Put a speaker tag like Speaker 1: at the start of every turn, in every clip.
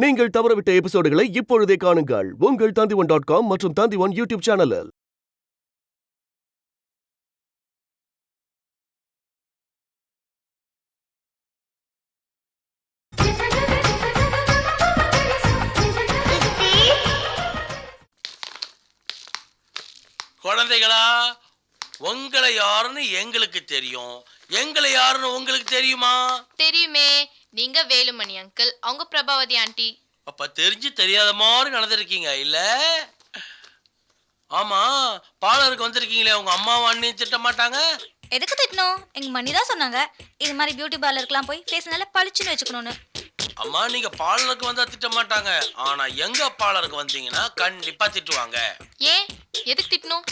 Speaker 1: நீங்கள் தவறவிட்ட எபிசோடுகளை இப்பொழுதே காணுங்கள் உங்கள் Tandivan.com மற்றும் Tandivan யூடியூப் சேனலில்.
Speaker 2: குழந்தைகளா, உங்களை யாருன்னு எங்களுக்கு தெரியும், எங்களை யாருன்னு உங்களுக்கு தெரியுமா?
Speaker 3: தெரியுமே, நீங்க வேலுமணி அங்கிள், அவங்க பிரபாவதி ஆண்டி.
Speaker 2: அப்ப தெரிஞ்சு தெரியாத மாதிரி நடந்திருக்கீங்க இல்ல? ஆமா, பார்லருக்கு வந்திருக்கீங்களே, உங்க அம்மாவும் அண்ணியும் திட்ட மாட்டாங்க?
Speaker 4: எதுக்கு திட்டணும்? எங்க மணி தான் சொன்னாங்க இது மாதிரி பியூட்டி பார்லருக்குலாம் போய் ஃபேஸ் நல்லா பளிச்சுன்னு வச்சுக்கணும்னு.
Speaker 2: அம்மா, நீங்க பார்லருக்கு வந்தா திட்ட மாட்டாங்க, ஆனா எங்க பார்லருக்கு வந்தீங்கன்னா கண்டிப்பா திட்டுவாங்க.
Speaker 3: ஏன், எதுக்கு திட்டணும்?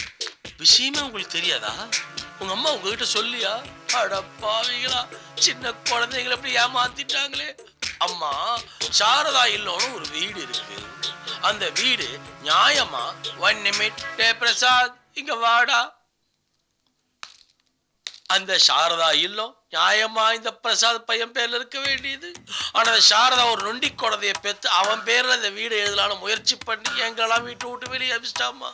Speaker 2: விஷயமே உங்களுக்கு தெரியாதா? உங்க அம்மா உங்ககிட்ட சொல்லியா? அட பாவிகளா, சின்ன குழந்தைங்களை எப்படி ஏமாத்திட்டாங்களே. அம்மா, சாரதா இல்லோன்னு ஒரு வீடு இருக்கு. அந்த வீடு நியாயமா 1 நிமிட் பிரசாத் இங்க வாடா. அந்த சாரதா இல்லம் நியாயமா இந்த பிரசாத் பையன் பேர்ல இருக்க வேண்டியது. ஆனா சாரதா ஒரு நொண்டி குழந்தைய பெற்று அவன் பேர்ல இந்த வீடு எழுதலான்னு முயற்சி பண்ணி எங்களெல்லாம் வீட்டை விட்டு வெளியே அமிச்சிட்டாமா.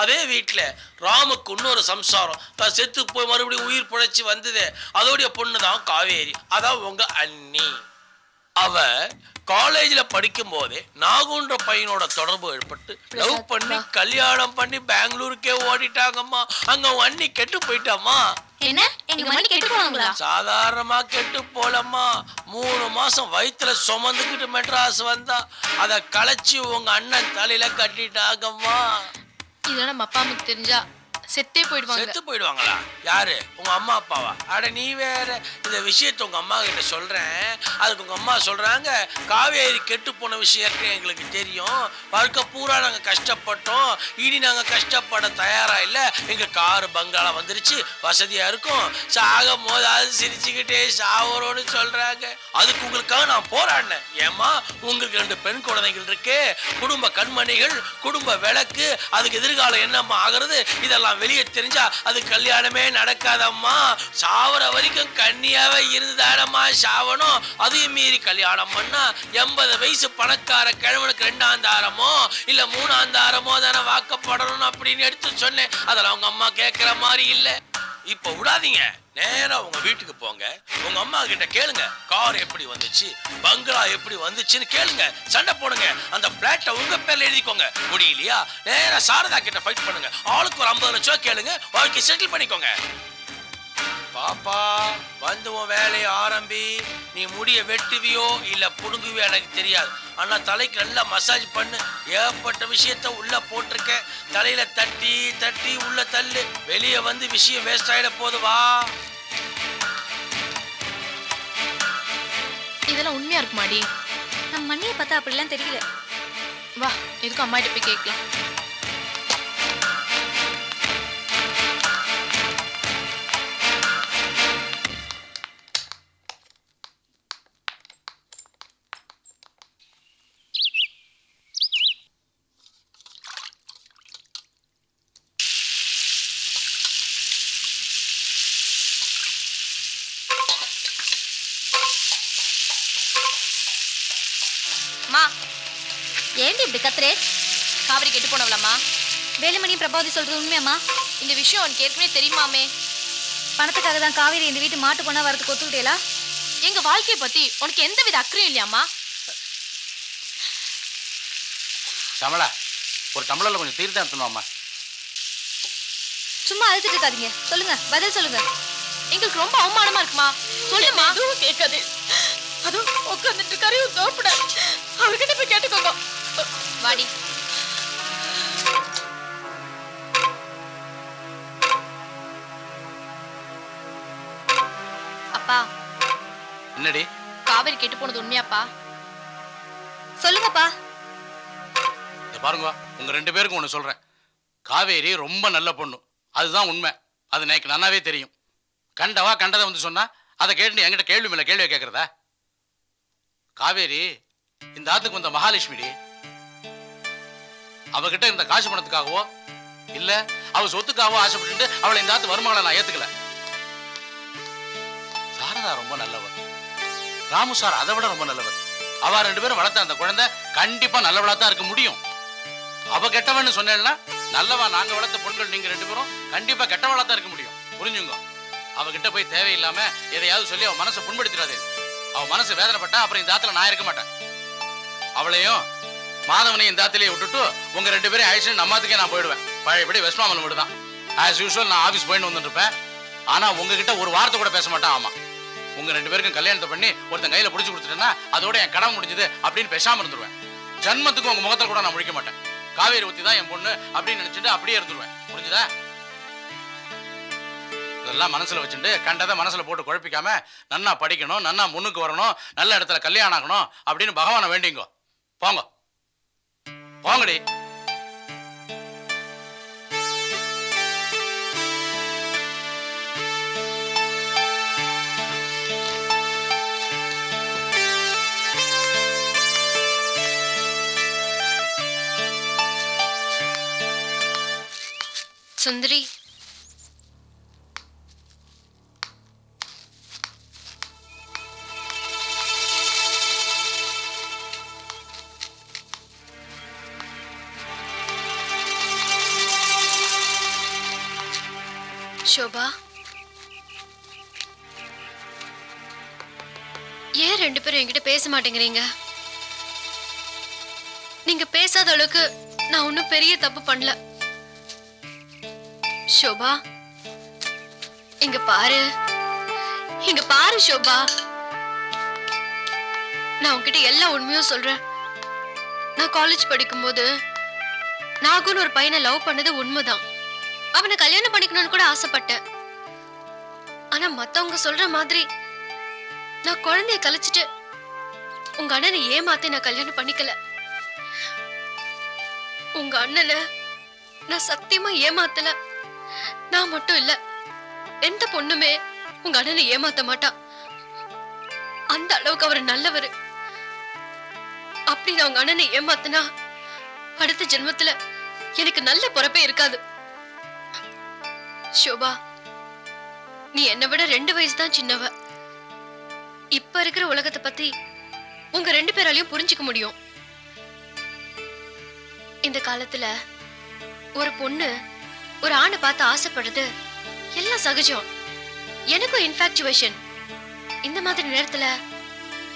Speaker 2: அதே வீட்டுல ராமுக்கு இன்னொரு சம்சாரம் தான் செத்து போய் மறுபடியும் உயிர் பிழைச்சி வந்ததே, அதோடைய பொண்ணு தான் காவேரி, அதான் உங்க அண்ணி. அவ காலேஜ்ல படிக்கும் போதே நாகுன்ற பையனோட தொடர்பு ஏற்பட்டு லவ் பண்ணி கல்யாணம் பண்ணி பெங்களூருக்கே ஓடிட்டாங்கம்மா. அங்க அண்ணி கெட்டு போயிட்டாமா.
Speaker 4: என்ன, எங்க மணி கெட்டு போனாங்களா?
Speaker 2: சாதாரணமா கெட்டு போலம்மா. 3 மாசம் வயிற்றுல சுமந்துக்கிட்டு மெட்ராஸ் வந்தா, அத களைச்சி உங்க அண்ணன் தலையில கட்டிட்டாங்கம்மா.
Speaker 3: இதெல்லாம் நம்ம அப்பா அம்மாக்கு தெரிஞ்சா செத்தே போயிடுவாங்க.
Speaker 2: செத்து போயிடுவாங்களா? யாரு, உங்க அம்மா அப்பாவா? அட நீ வேற. இந்த விஷயத்தை உங்க அம்மா கிட்ட சொல்றேன். அதுக்கு உங்க அம்மா சொல்றாங்க, காவேரி கெட்டு போன விஷயம் எங்களுக்கு தெரியும், வாழ்க்கை பூரா நாங்க கஷ்டப்பட்டோம், இனி நாங்க கஷ்டப்பட தயாரா இல்ல, எங்க காரு பங்களா வந்துருச்சு, வசதியா இருக்கும், சாகும் போது அது சிரிச்சுக்கிட்டே சாவரோன்னு சொல்றாங்க. அதுக்கு உங்களுக்காக நான் போராடினேன். ஏமா, உங்களுக்கு 2 பெண் குழந்தைகள் இருக்கு, குடும்ப கண்மணிகள், குடும்ப விளக்கு, அதுக்கு எதிர்காலம் என்னம்மா ஆகுறது, இதெல்லாம் வெளியே தெரிஞ்சா அது கல்யாணமே நடக்காதம்மா. சாவர வரைக்கும் கன்னியாவே இருந்துதானம்மா சாவணும். அதையும் மீறி கல்யாணம் பண்ணா 80 வயசு பணக்கார கிழவனுக்கு 2ஆம் தாரமோ இல்ல 3ஆம் தாரமோ தானே வாக்கப்படணும் அப்படின்னு எடுத்து சொன்னேன். அதெல்லாம் உங்க அம்மா கேட்கிற மாதிரி இல்ல. இப்ப விடாதீங்க, நேரா உங்க வீட்டுக்கு போங்க, உங்க அம்மா கிட்ட கேளுங்க, கார் எப்படி வந்துச்சு, பங்களா எப்படி வந்துச்சுன்னு கேளுங்க, சண்டை போடுங்க, அந்த பிளாட்டை உங்க பேர்ல எழுதிக்கோங்க. முடியலையா, நேரா சாரதா கிட்ட ஃபைட் பண்ணுங்க, ஆளுக்கு ஒரு 50 லட்சம் கேளுங்க, வாழ்க்கை செட்டில் பண்ணிக்கோங்க. பாப்பா, வந்து உன் வேலையை ஆரம்பி. நீ முடிய வெட்டுவியோ இல்ல புடுங்குவியோ எனக்கு தெரியாது, ஆனா தலைக்கு நல்லா மசாஜ் பண்ணு. ஏகப்பட்ட விஷயத்த உள்ள போட்டிருக்க, தலையில தட்டி தட்டி உள்ள தள்ளு, வெளியே வந்து விஷயம் வேஸ்ட் ஆயிட போது. வா.
Speaker 3: இதெல்லாம் உண்மையா இருக்குமாடி?
Speaker 4: நம்ம மணியை பார்த்தா அப்படிலாம் தெரியல.
Speaker 3: வா, எதுக்கு அம்மா கிட்ட போய் கேட்கலாம்.
Speaker 4: ஏண்டி இப்படி கத்துறே?
Speaker 3: காவிரி கெட்டு போனவளாமா?
Speaker 4: வேலுமணி பிரபாவதி சொல்றது உண்மையாமா?
Speaker 3: இந்த விஷயம் உனக்கு ஏற்கனவே தெரியுமாமே?
Speaker 4: பணத்துக்காக தான் காவேரி இந்த வீட்டு மாட்டு பொண்ணா வரதுக்கு ஒத்துக்கிட்டேலா?
Speaker 3: எங்க வாழ்க்கையை பத்தி உனக்கு எந்த வித அக்கறையும் இல்லையாமா?
Speaker 5: சமலா, ஒரு டம்ளர்ல கொஞ்சம் தீர்த்தம் எடுத்துமாமா.
Speaker 4: சும்மா அழுத்திட்டு இருக்காதீங்க, சொல்லுங்க, பதில் சொல்லுங்க.
Speaker 3: எங்களுக்கு ரொம்ப அவமானமா இருக்குமா? சொல்லுமா. எதுவும் கேட்காது, அதுவும் உட்காந்துட்டு கரையும் தோப்பட, அவர்கிட்ட போய் கேட்டுக்கோங்க. வாடி. அப்பா.
Speaker 5: என்னடி?
Speaker 3: காவேரி கெட்டு போனது உண்மையாப்பா?
Speaker 4: சொல்லுங்கப்பா.
Speaker 5: இத பாருங்க, உங்க 2 பேருக்கும் ஒண்ணு சொல்றேன். காவேரி ரொம்ப நல்ல பொண்ணு, அதுதான் உண்மை. அது எனக்கு நல்லாவே தெரியும். கண்டவா கண்டதை வந்து சொன்னா அதை கேட்டு என்கிட்ட கேள்வி மேல கேள்வியை கேட்கறதா? காவேரி இந்த ஆத்துக்கு வந்த மகாலட்சுமிடி. அவகிட்ட இந்த காசு பணத்துக்காகவோ இல்ல அவ சொத்துக்காகவோ ஆசைப்பட்டு அவளை இந்த ஆத்து வருமானங்களை நான் ஏத்துக்கல. சாரதா ரொம்ப நல்லவர், ராமு சார் அதை விட ரொம்ப நல்லவர். அவ 2 பேரும் வளர்த்த அந்த குழந்தை கண்டிப்பா நல்லவளா தான் இருக்க முடியும். அவ கெட்டவன்னு சொன்னேன்னா நல்லவா நாங்க வளர்த்த பொண்கள் நீங்க 2 பேரும் கண்டிப்பா கெட்டவளா தான் இருக்க முடியும். புரிஞ்சுங்க. அவகிட்ட போய் தேவையில்லாம எதையாவது சொல்லி அவ மனசை புண்படுத்திடாதே. அவ மனசு வேதனைப்பட்டா அப்புறம் இந்த ஆத்துல நான் இருக்க மாட்டேன். அவளையும் மாதவனையும் இந்த ஆத்திலேயே விட்டுட்டு உங்க 2 பேரும் ஆயிடுச்சு நம்மாத்துக்கே நான் போயிடுவேன். பழையபடி வெஸ்ட்மாமன் வீடு தான். ஆஸ் யூஸ்வல் நான் ஆபீஸ் போயிட்டு வந்துட்டு இருப்பேன். ஆனா உங்ககிட்ட ஒரு வார்த்தை கூட பேச மாட்டான். ஆமா, உங்க 2 பேருக்கும் கல்யாணத்தை பண்ணி ஒருத்தன் கையில புடிச்சு கொடுத்துட்டேன்னா அதோட என் கடமை முடிஞ்சது அப்படின்னு பேசாம இருந்துருவேன். ஜன்மத்துக்கு உங்க முகத்துல கூட நான் முழிக்க மாட்டேன். காவேரி ஊத்தி தான் என் பொண்ணு அப்படின்னு நினைச்சிட்டு அப்படியே இருந்துருவேன். புரிஞ்சுதா? இதெல்லாம் மனசுல வச்சுட்டு கண்டதை மனசுல போட்டு குழப்பிக்காம நன்னா படிக்கணும், நன்னா முன்னுக்கு வரணும், நல்ல இடத்துல கல்யாணம் ஆகணும் அப்படின்னு பகவானை வேண்டிங்கோ. போங்க போங்கடி.
Speaker 3: சுந்தரி, ஷோபா, ஏன் 2 பேரும் என்கிட்ட பேச மாட்டேங்கிறீங்க? நீங்க பேசாத அளவுக்கு நான் ஒன்னும் பெரிய தப்பு பண்ணல. ஷோபா, இங்க பாரு, இங்க பாரு ஷோபா. நான் உன்கிட்ட எல்லா உண்மையும் சொல்றேன். நான் காலேஜ் படிக்கும்போது நாகுன்னு ஒரு பையனை லவ் பண்ணது உண்மைதான். அவனை கல்யாணம் பண்ணிக்கணும்னு கூட ஆசைப்பட்டேன். ஆனா மத்தவங்க சொல்ற மாதிரி நான் குழந்தைய கலைச்சிட்டு உங்க அண்ணனை ஏமாத்தி நான் கல்யாணம் பண்ணிக்கல. உங்க அண்ணனை நான் சத்தியமா ஏமாத்தல. நான் மட்டும் இல்ல, எந்த பொண்ணுமே உங்க அண்ணனை ஏமாத்த மாட்டா. அந்த அளவுக்கு அவர் நல்லவர். அப்படி நான் உங்க அண்ணனை ஏமாத்தினா அடுத்த ஜென்மத்துல எனக்கு நல்ல பொறப்பே இருக்காது. ஷோபா, நீ என்னை விட 2 வயசு தான் சின்னவ. இப்ப இருக்கிற உலகத்தை பத்தி உங்க 2 பேராலையும் புரிஞ்சுக்க முடியும். இந்த காலத்துல ஒரு பொண்ணு ஒரு ஆணை பார்த்து ஆசைப்படுறது எல்லாம் சகஜம். எனக்கும் இன்ஃபாக்சுவேஷன். இந்த மாதிரி நேரத்துல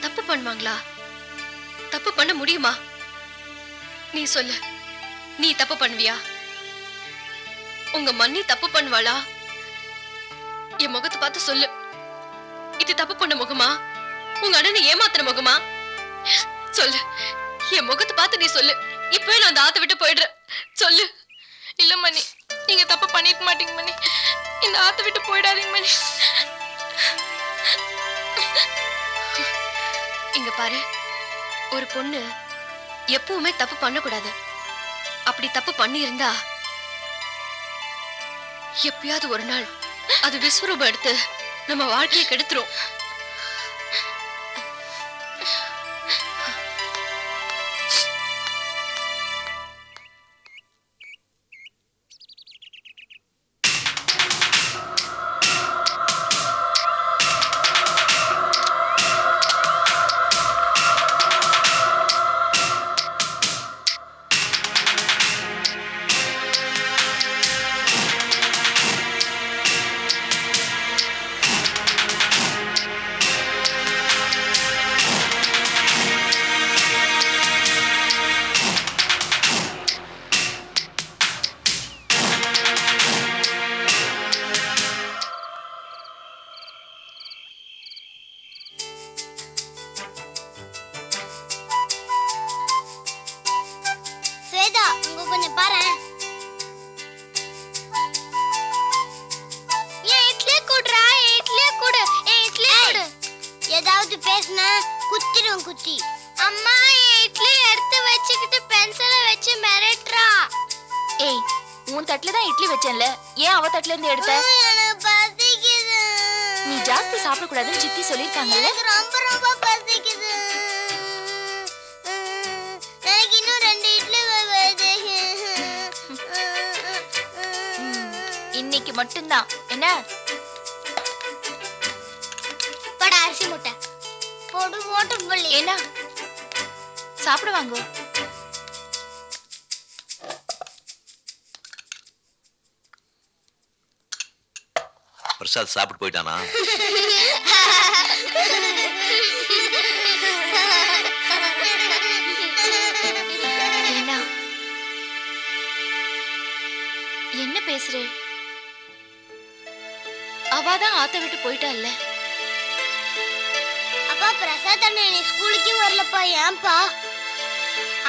Speaker 3: தப்பு பண்ணுவாங்களா? தப்பு பண்ண முடியுமா? நீ சொல்லு, நீ தப்பு பண்ணுவியா? உங்க மன்னி தப்பு பண்ணுவாளா? என் முகத்தை பார்த்து சொல்லு. இது தப்பு பண்ண முகமா? உங்க அண்ணனை ஏமாத்துற முகமா? சொல்லு, என் முகத்தை பார்த்து நீ சொல்லு. இப்பவே நான் அந்த ஆத்தை விட்டு போயிடுறேன். சொல்லு. இல்ல மணி, நீங்க தப்பு பண்ணிருக்க மாட்டீங்க மணி. இந்த ஆத்தை விட்டு போயிடாதீங்க மணி. இங்க பாரு, ஒரு பொண்ணு எப்பவுமே தப்பு பண்ணக்கூடாது. அப்படி தப்பு பண்ணி இருந்தா எப்பயாவது ஒரு நாள் அது விஸ்வரூபம் எடுத்து நம்ம வாழ்க்கையை கெடுத்துரும்.
Speaker 6: ஏதாவது பேசினா குத்திடும் குத்தி. அம்மா இட்லி எடுத்து வச்சுக்கிட்டு பென்சிலை வச்சு மிரட்டுறா.
Speaker 4: ஏய், உன் தட்டுல தான் இட்லி வச்சேன்ல, ஏன் அவ தட்டுல இருந்து எடுத்த?
Speaker 6: எனக்கு பசிக்குது.
Speaker 4: நீ ஜாஸ்தி சாப்பிட கூடாதுன்னு சித்தி சொல்லிருக்காங்கல்ல.
Speaker 6: எனக்கு ரொம்ப ரொம்ப பசிக்குது. எனக்கு இன்னும் 2 இட்லி வருது.
Speaker 4: இன்னைக்கு மட்டும்தான் என்ன?
Speaker 6: பட அரிசி முட்டை போடு ஓட்டம் பள்ளி.
Speaker 4: என்ன சாப்பிடுவாங்க.
Speaker 7: பிரசாத் சாப்பிட்டு போயிட்டானா?
Speaker 3: ஏன்னா என்ன பேசுறே? அவாதான் ஆத்த விட்டு போயிட்டால்ல.
Speaker 6: அப்பா பிரசாத் அண்ணன் நீ ஸ்கூலுக்கே வரலப்பா, ஏன்பா?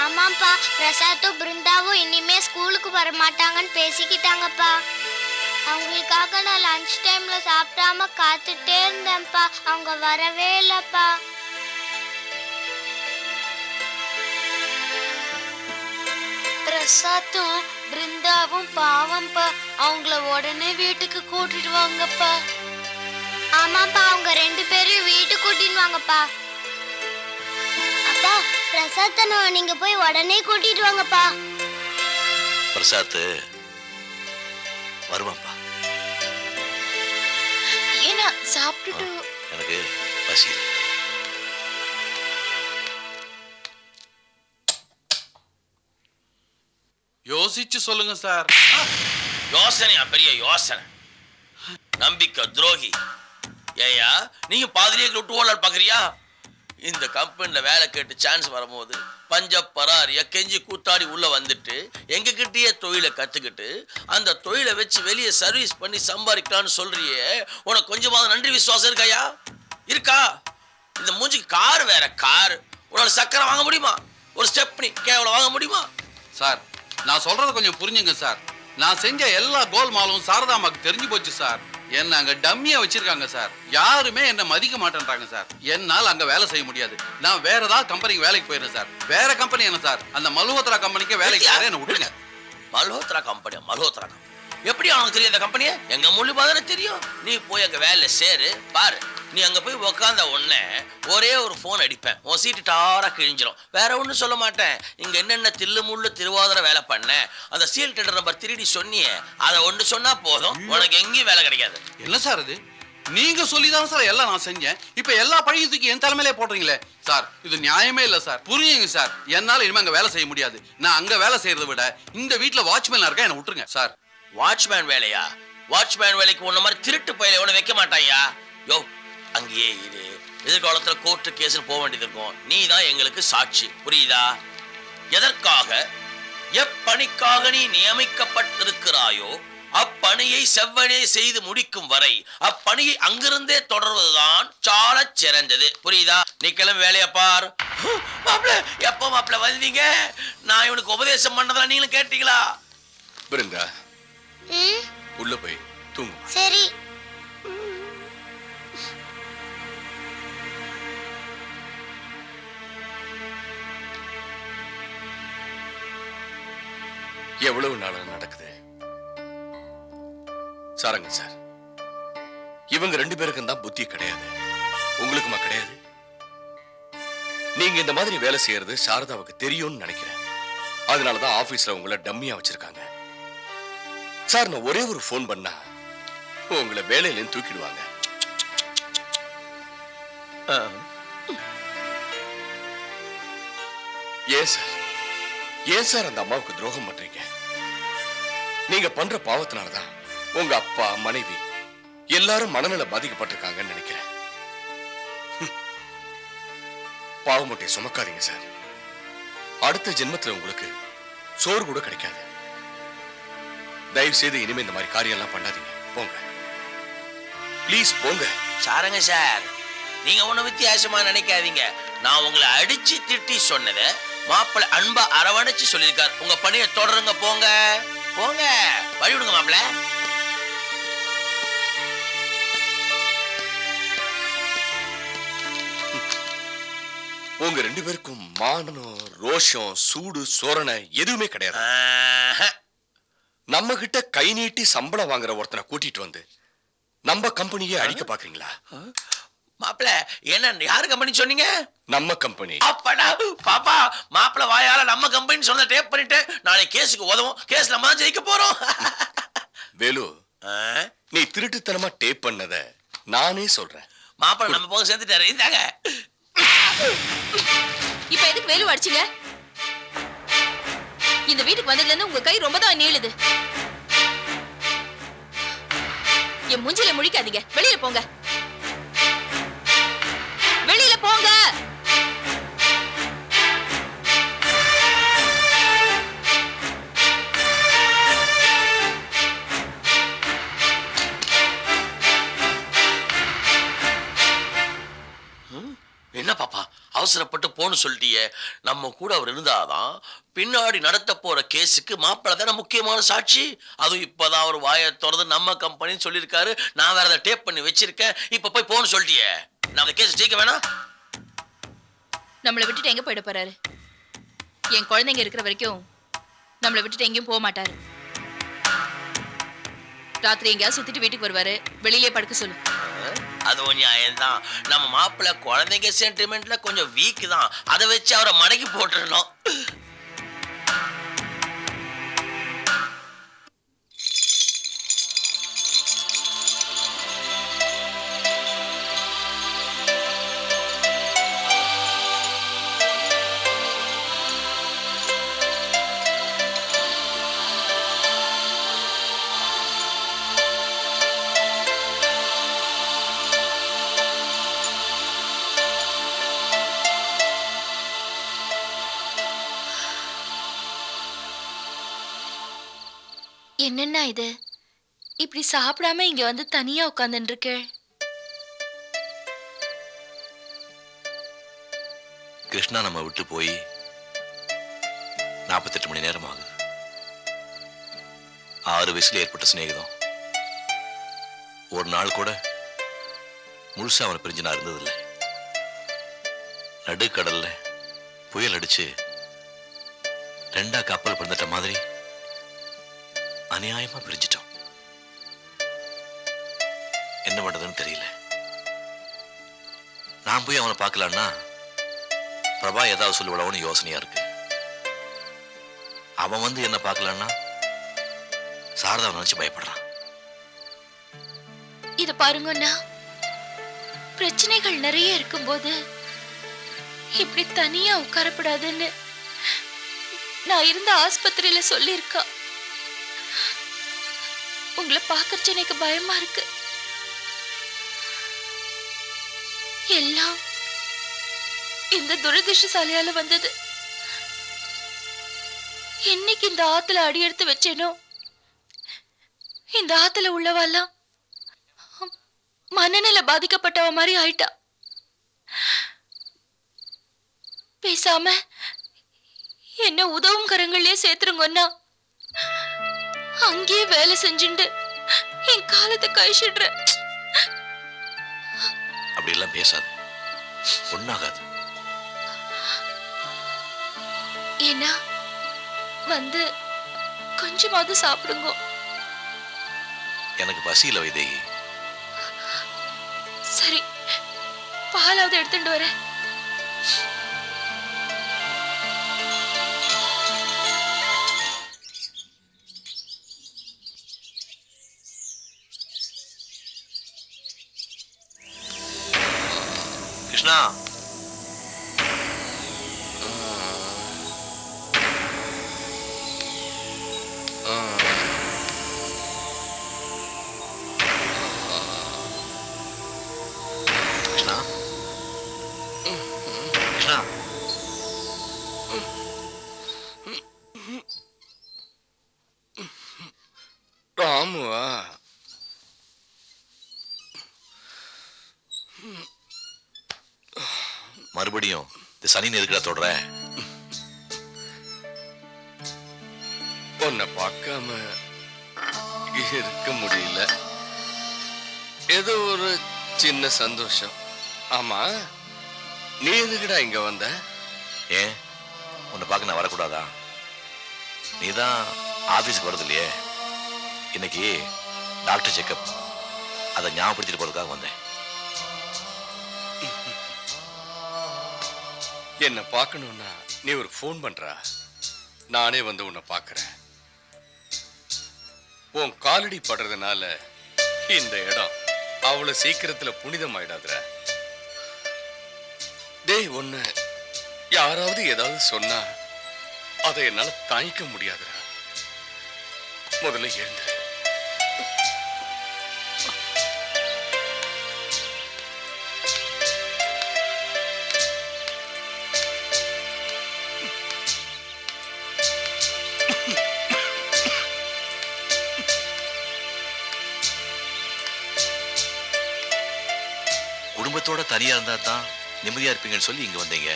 Speaker 6: ஆமாப்பா, பிரசாத்தும் பிருந்தாவும் இனிமே ஸ்கூலுக்கு வர மாட்டாங்கன்னு பேசிக்கிட்டாங்கப்பா. அவங்களுக்காக நான் லஞ்ச் டைம்ல சாப்பிடாம காத்துட்டே இருந்தேன்ப்பா. அவங்க வரவே இல்லப்பா.
Speaker 3: பிரசாத்தும் பிருந்தாவும் பாவம்பா, அவங்கள உடனே வீட்டுக்கு கூட்டிட்டு வாங்கப்பா.
Speaker 6: ஆமாப்பா, அவங்க 2 பேரையும் வீட்டுக்கு கூட்டிட்டு வாங்கப்பா. அப்பா பிரசாத் அண்ணன் நீங்க போய் உடனே கூட்டிட்டு வாங்கப்பா.
Speaker 7: பிரசாத் வருவான்ப்பா.
Speaker 3: ஏன்னா சாப்பிட்டுட்டு
Speaker 7: எனக்கு பசி.
Speaker 5: யோசிச்சு சொல்லுங்க சார்.
Speaker 2: யோசனையா? பெரிய யோசனை. நம்பிக்கை துரோகி. ஏயா நீங்க பாதிரியை விட்டு ஓடலாம் பாக்குறியா? இந்த கம்பெனில வேலை கேட்டு சான்ஸ் வரும்போது பஞ்சப் பராரியா கெஞ்சி கூத்தாடி உள்ள வந்துட்டு எங்க கிட்டயே தொழிலை கத்துக்கிட்டு அந்த தொழிலை வச்சு வெளியே சர்வீஸ் பண்ணி சம்பாதிக்கலாம்னு சொல்றியே, உனக்கு கொஞ்சமாவது நன்றி விசுவாசம் இருக்காயா? இருக்கா? இந்த மூஞ்சிக்கு கார் வேற கார். உன்னால சக்கரை வாங்க முடியுமா? ஒரு ஸ்டெப்னி கேவலம் வாங்க முடியுமா?
Speaker 5: சார் நான் சொல்றத கொஞ்சம் புரிஞ்சுங்க சார். நான் செஞ்ச எல்லா கோல்மாலும் சாரதாமாக்கு தெரிஞ்சு போச்சு சார். என்ன அங்க டம்மியா வச்சிருக்காங்க சார். யாருமே என்ன மதிக்க மாட்டேன்றாங்க சார். என்னால் அங்க வேலை செய்ய முடியாது. நான் வேற ஏதாவது கம்பெனிக்கு வேலைக்கு போயிடுறேன் சார். வேற கம்பெனி என்ன சார்? அந்த மல்ஹோத்ரா கம்பெனிக்கு வேலைக்கு போறேன், என்ன விட்டுருங்க.
Speaker 2: மல்ஹோத்ரா கம்பெனி? மல்ஹோத்ரா கம்பெனி எப்படி அவனுக்கு தெரியும்? அந்த கம்பெனியை எங்க மூலியமா தானே தெரியும். நீ போய் அங்க வேலை சேரு பாரு. நீ அங்க போய் உக்காந்த உடனே ஒரே ஒரு போன் அடிப்பேன், உன் சீட்டு டாரா கிழிஞ்சிரும். வேற ஒன்றும் சொல்ல மாட்டேன். இங்க என்னென்ன தில்லு முள்ளு திருவாதிர வேலை பண்ண அந்த சீல் டெண்டர் நம்பர் 3D சொன்னியே, அதை ஒன்று சொன்னா போதும், உனக்கு எங்கேயும் வேலை கிடைக்காது.
Speaker 5: என்ன சார் இது? நீங்க சொல்லிதான் சார் எல்லாம் நான் செஞ்சேன். இப்ப எல்லா பழியத்துக்கு என் தலைமையிலே போடுறீங்களே சார். இது நியாயமே இல்ல சார். புரியுங்க சார். என்னால இனிமே அங்க வேலை செய்ய முடியாது. நான் அங்க வேலை செய்யறதை விட இந்த வீட்டுல வாட்ச்மேன் இருக்கேன், என்ன விட்டுருங்க சார்.
Speaker 2: வாட்ச்மேன் வேலையா? வாட்ச்மேன் வேலைக்கு உன்ன மாதிரி திருட்டு பயில உன வைக்க மாட்டாயா? யோ அங்கேயே இரு. எதிர்காலத்துல கோர்ட்டு கேஸ் போக வேண்டியது இருக்கும். நீ தான் எங்களுக்கு சாட்சி, புரியுதா? எதற்காக எப்பணிக்காக நீ நியமிக்கப்பட்டிருக்கிறாயோ அப்பணியை செவ்வனே செய்து முடிக்கும் வரை அப்பணியை அங்கிருந்தே தொடர்வதுதான் சால சிறந்தது, புரியுதா? நீ கிளம்பி வேலையை பார். மாப்பிள்ள எப்போ மாப்பிள்ள வந்தீங்க? நான் இவனுக்கு உபதேசம் பண்ணதெல்லாம் நீங்களும் கேட்டீங்களா?
Speaker 7: பிருந்தா உள்ள போய் தூங்கு.
Speaker 6: சரி.
Speaker 7: எவ்வளவு நாளா நடக்குது சாரங்க சார். இவங்க 2 பேருக்கும் தான் புத்தி கிடையாது, உங்களுக்குமா கிடையாது? நீங்க இந்த மாதிரி வேலை செய்யறது சாரதாவுக்கு தெரியும்னு நினைக்கிறேன். அதனாலதான் ஆபீஸ்ல உங்களை டம்மியா வச்சிருக்காங்க. சார் நான் ஒரே ஒரு போன் பண்ணா உங்களை வேலையில தூக்கிடுவாங்க. ஏன் சார், ஏன் சார் அந்த அம்மாவுக்கு துரோகம் பண்றீங்க? நீங்க பண்ற பாவத்தினாலதான் உங்க அப்பா மனைவி எல்லாரும் மனநல பாதிக்கப்பட்டிருக்காங்கன்னு நினைக்கிறேன். பாவமூட்டை சுமக்காதீங்க சார். அடுத்த ஜென்மத்துல உங்களுக்கு சோறு கூட கிடைக்காது. தயவு செய்து இனிமே இந்த மாதிரி காரியம் எல்லாம் பண்ணாதீங்க. போங்க ப்ளீஸ், போங்க.
Speaker 2: சாரங்க சார், நீங்க ஒண்ணு வித்தியாசமா நினைக்காதீங்க. நான் உங்களை அடிச்சு திட்டி சொன்னத மாப்பிள்ள அன்பா அரவணைச்சு சொல்லியிருக்காரு. உங்க பணியை தொடருங்க, போங்க போங்க, வழி விடுங்க மாப்பிள்ள.
Speaker 7: உங்க 2 பேருக்கும் மானம், ரோஷம், சூடு, சோரணை எதுவுமே கிடையாது. நம்ம கிட்ட கை நீட்டி சம்பளம் வாங்குற ஒருத்தனை கூட்டிட்டு வந்து நம்ம கம்பெனியே அழிக்க பாக்குறீங்களா?
Speaker 2: மாப்பிள்ள என்ன யாரு கம்பெனி சொன்னீங்க?
Speaker 7: நம்ம கம்பெனி.
Speaker 2: அப்படா பாப்பா, மாப்பிள்ள வாயால நம்ம கம்பெனி சொன்ன டேப் பண்ணிட்டு நாளை கேஸுக்கு உதவும். கேஸ்ல நம்ம தான் ஜெயிக்க போறோம்.
Speaker 7: வேலு, நீ திருட்டுத்தனமா டேப் பண்ணத நானே சொல்றேன்.
Speaker 2: மாப்பிள்ள நம்ம போக சேர்ந்துட்டாரு. இந்தாங்க.
Speaker 8: இப்ப எதுக்கு வேலு அடிச்சீங்க? இந்த வீட்டுக்கு வந்ததுல இருந்து உங்க கை ரொம்ப தான் நீளுது. என் மூஞ்சில முழிக்காதீங்க. வெளியில போங்க, வெளியில போங்க.
Speaker 2: என்ன பாப்பா அவசரப்பட்டு போன்னு சொல்லிட்டியே? நம்ம கூட அவர் இருந்தாதான் பின்னாடி நடத்த போற கேஸுக்கு மாப்பிள்ளை தானே முக்கியமான சாட்சி. அதுவும் இப்பதான் அவர் வாயை திறந்து நம்ம கம்பெனின்னு சொல்லியிருக்காரு. நான் வேற அதை டேப் பண்ணி வச்சிருக்கேன். இப்ப போய் போன்னு சொல்லிட்டியே, நான் அந்த கேஸ் ஜெயிக்க வேணாம்.
Speaker 8: நம்மளை விட்டுட்டு எங்க போயிட போறாரு? என் குழந்தைங்க இருக்கிற வரைக்கும் நம்மளை விட்டுட்டு எங்கேயும் போக மாட்டாரு. ராத்திரி எங்கேயாவது சுத்திட்டு வீட்டுக்கு வருவாரு. வெளியிலே படுக்க சொல்லு.
Speaker 2: அது கொஞ்சம் நியாயம்தான். நம்ம மாப்பிள்ளை குழந்தைங்க சென்டிமெண்ட்ல கொஞ்சம் வீக் தான். அதை வச்சு அவரை மடக்கி போட்டுடணும்.
Speaker 3: என்னன்னா இது? இப்படி சாப்பிடாம இங்க வந்து தனியா உட்கார்ந்துட்டு இருக்க?
Speaker 7: கிருஷ்ணா நம்ம விட்டு போய் 48 மணி நேரம் ஆகுது. 6 வயசுல ஏற்பட்ட சிநேகிதம். ஒரு நாள் கூட முழுசா அவனை பிரிஞ்சு நான் இருந்ததில்லை. நடுக்கடல்ல புயல் அடிச்சு 2 கப்பல் பிறந்துட்ட மாதிரி அநியாயமா பிரிஞ்சிட்டோம். என்ன பண்றதுன்னு தெரியல. நான் போய் அவனை பார்க்கலான்னா பிரபா ஏதாவது சொல்லுவிடவுன்னு யோசனையா இருக்கு. அவன் வந்து என்ன பார்க்கலான்னா சாரதாவை நினைச்சு பயப்படுறான்.
Speaker 3: இத பாருங்கண்ணா, பிரச்சனைகள் நிறைய இருக்கும்போது இப்படி தனியா உட்காரப்படாதுன்னு நான் இருந்த ஆஸ்பத்திரியில சொல்லியிருக்கா. உங்களை பார்க்கறச்சு எனக்கு பயமா இருக்கு. எல்லாம் இந்த துரதிருஷ்டசாலியால வந்தது. என்னைக்கு இந்த ஆத்துல அடி எடுத்து வச்சேனோ, இந்த ஆத்துல உள்ளவாலாம் மனநிலை பாதிக்கப்பட்டவ மாதிரி ஆயிட்டா. பேசாம என்ன உதவும் கரங்களே சேர்த்துருங்கன்னா அங்கேயே வேலை செஞ்சுண்டு என் காலத்தை கழிச்சிடுற.
Speaker 7: அப்படி எல்லாம் பேசாது, ஒண்ணாகாது.
Speaker 3: ஏன்னா வந்து கொஞ்சமாவது சாப்பிடுங்க.
Speaker 7: எனக்கு பசியில வைதேகி.
Speaker 3: சரி, பாலாவது எடுத்துட்டு வரேன்.
Speaker 7: கிருஷ்ணா, கிருஷ்ணா, கிருஷ்ணா,
Speaker 9: ராமுவா?
Speaker 7: மறுபடியும் இந்த சனி எதுக்குடா தொடர?
Speaker 9: உன்னை பார்க்காம இருக்க முடியல. ஏதோ ஒரு சின்ன சந்தோஷம். ஆமா, நீ எதுக்குடா இங்க வந்த?
Speaker 7: ஏன் உன்னை பார்க்க நான் வரக்கூடாதா? நீதான் ஆபீஸ்க்கு வரது இல்லையே. இன்னைக்கு டாக்டர் செக்கப், அதை ஞாபகப்படுத்திட்டு போறதுக்காக வந்தேன்.
Speaker 9: என்ன பார்க்கணும்னா நீ ஒரு ஃபோன் பண்றா, நானே வந்து உன்னை பார்க்கறேன். உன் காலடி படுறதுனால இந்த இடம் அவ்வளவு சீக்கிரத்துல புனிதமாயிடாதுற. டேய், ஒண்ணு
Speaker 7: யாராவது ஏதாவது சொன்னா அதை என்னால தாங்கிக்க முடியாதுடா. முதல்ல எழுந்துரு.
Speaker 10: குடும்பத்தோட தனியா இருந்தா தான் நிம்மதியா இருப்பீங்கன்னு சொல்லி இங்க வந்தீங்க.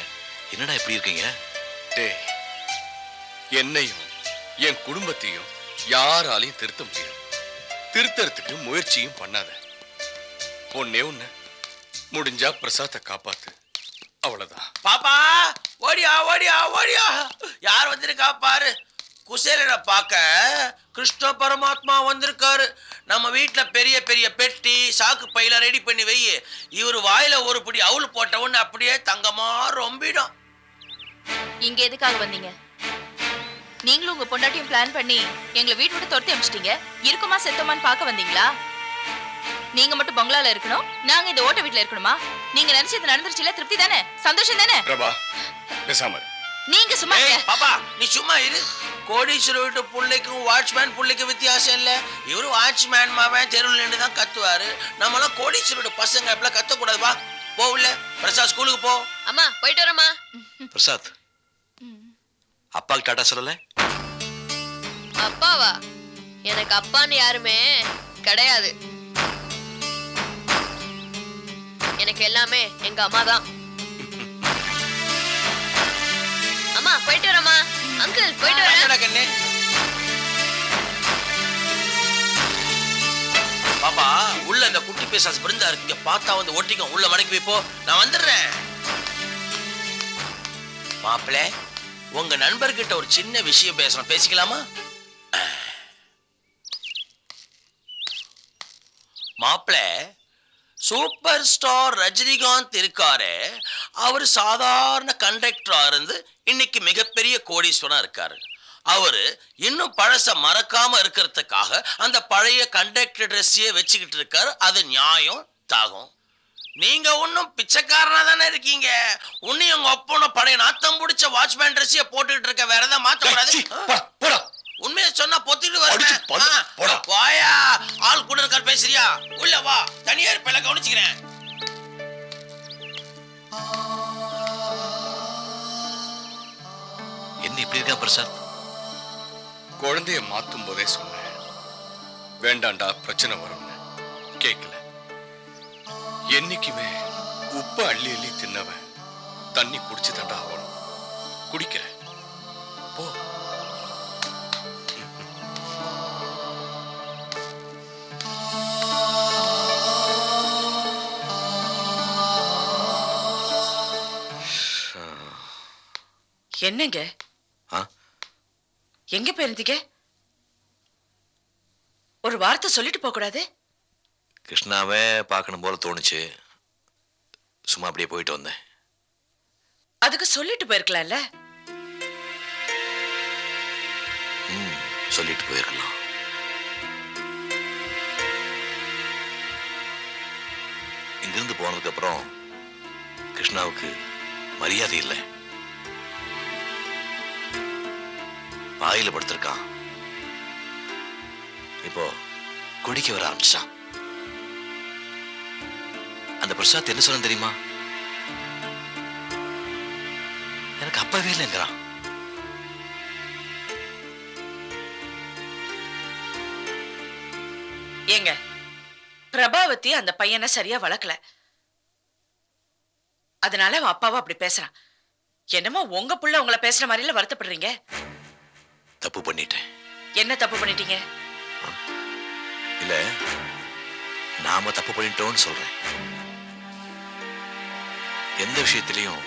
Speaker 10: என்னடா இப்படி இருக்கீங்க?
Speaker 7: டேய், என்னையும் என் குடும்பத்தையும் யாராலையும் திருத்த முடியாது. திருத்தறதுக்கு முயற்சியும் பண்ணாத. ஒன்னே ஒண்ணு, முடிஞ்சா பிரசாத்தை காப்பாத்து, அவ்வளவுதான்.
Speaker 2: பாப்பா ஓடியா ஓடியா ஓடியா, யார் வந்திருக்கா பாரு. குசேலனை பார்க்க கிருஷ்ண பரமாத்மா வந்திருக்காரு. நம்ம வீட்டுல பெரிய பெரிய பெட்டி சாக்கு பையில ரெடி பண்ணி வை. இவர் வாயில ஒரு பிடி அவுள் போட்ட உடனே அப்படியே தங்கமா ரொம்பிடும்.
Speaker 8: இங்க எதுக்காக வந்தீங்க? நீங்களும் உங்க பொண்டாட்டியும் பிளான் பண்ணி எங்களை வீட்டு விட்டு துரத்தி அனுப்பிச்சிட்டீங்க. இருக்குமா செத்தோமான்னு பார்க்க வந்தீங்களா? நீங்க மட்டும் பங்களால இருக்கணும், நாங்க இந்த ஓட்ட வீட்டுல இருக்கணுமா? நீங்க நினைச்சது நடந்துருச்சுல, திருப்தி தானே, சந்தோஷம் தானே?
Speaker 7: பிரபா, பேசாம இரு.
Speaker 8: நீங்க சும்மா
Speaker 2: பாப்பா நீ சும்மா இரு. கோடீஸ்வரர் வீட்டு பிள்ளைக்கும் வாட்ச்மேன் பிள்ளைக்கும் வித்தியாசம் இல்லை. இவரு வாட்ச்மேன் மாவன் தெருவில் நின்று தான் கத்துவாரு. நம்மளாம் கோடீஸ்வரோட பசங்க அப்படிலாம் கத்தக்கூடாதுப்பா. போ உள்ள. பிரசாத் ஸ்கூலுக்கு போ.
Speaker 3: அம்மா போயிட்டு வரமா.
Speaker 10: பிரசாத், அப்பாக்கு டாட்டா சொல்லல?
Speaker 3: அப்பாவா? எனக்கு அப்பான்னு யாருமே கிடையாது. எனக்கு எல்லாமே எங்க அம்மா தான். அம்மா போயிட்டு வரமா. அங்கிள் போயிட்டு வரேன்.
Speaker 2: பாப்பா உள்ள அந்த குட்டி பேசாஸ் பிருந்தா இருக்கு, இங்க பார்த்தா வந்து ஒட்டிக்கும். உள்ள மடக்கி வைப்போ, நான் வந்துடுறேன். மாப்பிள்ளை, உங்க நண்பர்கிட்ட ஒரு சின்ன விஷயம் பேசணும், பேசிக்கலாமா? மாப்பிள்ளை, சூப்பர் ஸ்டார் ரஜினிகாந்த் இருக்காரு. அவர் சாதாரண கண்டக்டரா இருந்து இன்னைக்கு மிகப்பெரிய கோடீஸ்வரனா இருக்காரு. அவரு இன்னும் பழச மறக்காம இருக்கிறதுக்காக அந்த பழைய கண்டக்டர் ட்ரெஸ்ஸையே வச்சுக்கிட்டு இருக்காரு. அது நியாயம் தாகும். நீங்க ஒன்னும் பிச்சைக்காரனா தானே இருக்கீங்க. உன்னையும் உங்க அப்பனும் பழைய நாத்தம் பிடிச்ச வாட்ச்மேன் ட்ரெஸ்ஸையே போட்டுக்கிட்டு இருக்க. வேற எதாவது மாத்த கூடாது. உண்மையை சொன்னா பொத்திட்டு வாயா. ஆள் கூட இருக்கார், பேசுறியா? உள்ள வா, தனியார் பேல கவனிச்சுக்கிறேன்.
Speaker 10: என்ன இப்படி இருக்கா பிரசாத்?
Speaker 7: குழந்தைய மாத்தும் போதே சொன்னேன், வேண்டாண்டா பிரச்சனை வரும்னு. கேட்கல. என்னைக்குமே உப்ப அள்ளி அள்ளி தின்னவன் தண்ணி குடிச்சு தண்டா ஆகணும். குடிக்கிற போ.
Speaker 11: என்னங்க எங்க போயிருந்தீங்க? ஒரு வார்த்தை சொல்லிட்டு போக கூடாது?
Speaker 10: கிருஷ்ணாவே பார்க்கணும் போல தோணுச்சு, சும்மா அப்படியே போயிட்டு வந்தேன்.
Speaker 11: அதுக்கு சொல்லிட்டு போயிருக்கலாம்ல?
Speaker 10: சொல்லிட்டு போயிருக்கலாம். இங்கிருந்து போனதுக்கு அப்புறம் கிருஷ்ணாவுக்கு மரியாதை இல்லை. பாயில படுத்திருக்கான். இப்போ குடிக்க வர ஆரம்பிச்சான். அந்த பிரசாத் என்ன சொன்ன தெரியுமா? எனக்கு அப்பவே இல்லைங்கிறான்.
Speaker 11: ஏங்க, பிரபாவதி அந்த பையனை சரியா வளர்க்கல, அதனால அவன் அப்பாவை அப்படி பேசுறான். என்னமோ உங்க புள்ள உங்களை பேசுற மாதிரில வருத்தப்படுறீங்க.
Speaker 10: தப்பு பண்ணிட்டேன்.
Speaker 11: என்ன தப்பு பண்ணிட்டீங்க?
Speaker 10: இல்ல, நாம தப்பு பண்ணிட்டோம்னு சொல்றேன். எந்த விஷயத்திலையும்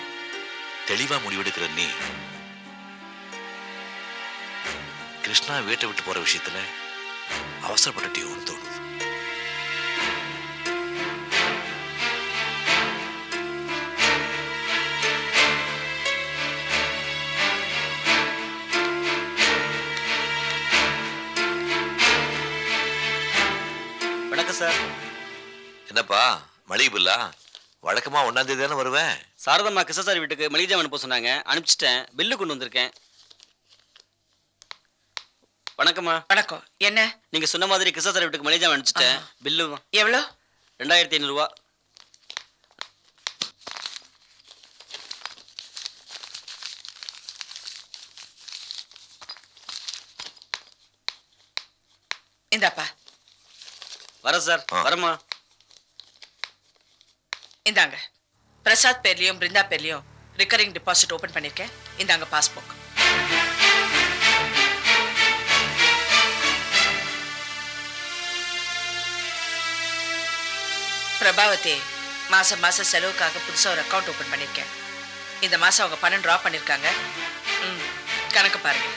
Speaker 10: தெளிவா முடிவெடுக்கிற நீ கிருஷ்ணா வீட்டை விட்டு போற விஷயத்துல அவசரப்பட்டுட்டியோன்னு தோணுது.
Speaker 12: வணக்கம் சார்.
Speaker 10: என்னப்பா மளிகை பில்லா? வழக்கமா 1ஆம் தேதி தானே வருவேன்.
Speaker 12: சாரதம்மா கிருஷ்ணசாரி வீட்டுக்கு மளிகை ஜாமான் போக சொன்னாங்க, அனுப்பிச்சிட்டேன். பில்லு கொண்டு வந்திருக்கேன். வணக்கம்மா.
Speaker 11: வணக்கம். என்ன?
Speaker 12: நீங்க சொன்ன மாதிரி கிருஷ்ணசாரி வீட்டுக்கு மளிகை ஜாமான் அனுப்பிச்சிட்டேன். பில்லு
Speaker 11: எவ்வளோ?
Speaker 12: 2500 ரூபா.
Speaker 11: இந்தாப்பா.
Speaker 12: வர சார். வரமா.
Speaker 11: இந்தாங்க. பிரசாத் பேர்லயும் பிருந்தா பேர்லயும் ரிகரிங் டெபாசிட் ஓபன் பண்ணிருக்கேன். இந்தாங்க பாஸ்புக். பிரபாவதி மாசம் மாசம் செலவுக்காக புதுசா ஒரு அக்கௌண்ட் ஓபன் பண்ணிருக்கேன். இந்த மாசம் அவங்க பணம் டிரா பண்ணிருக்காங்க. கணக்கு பாருங்க.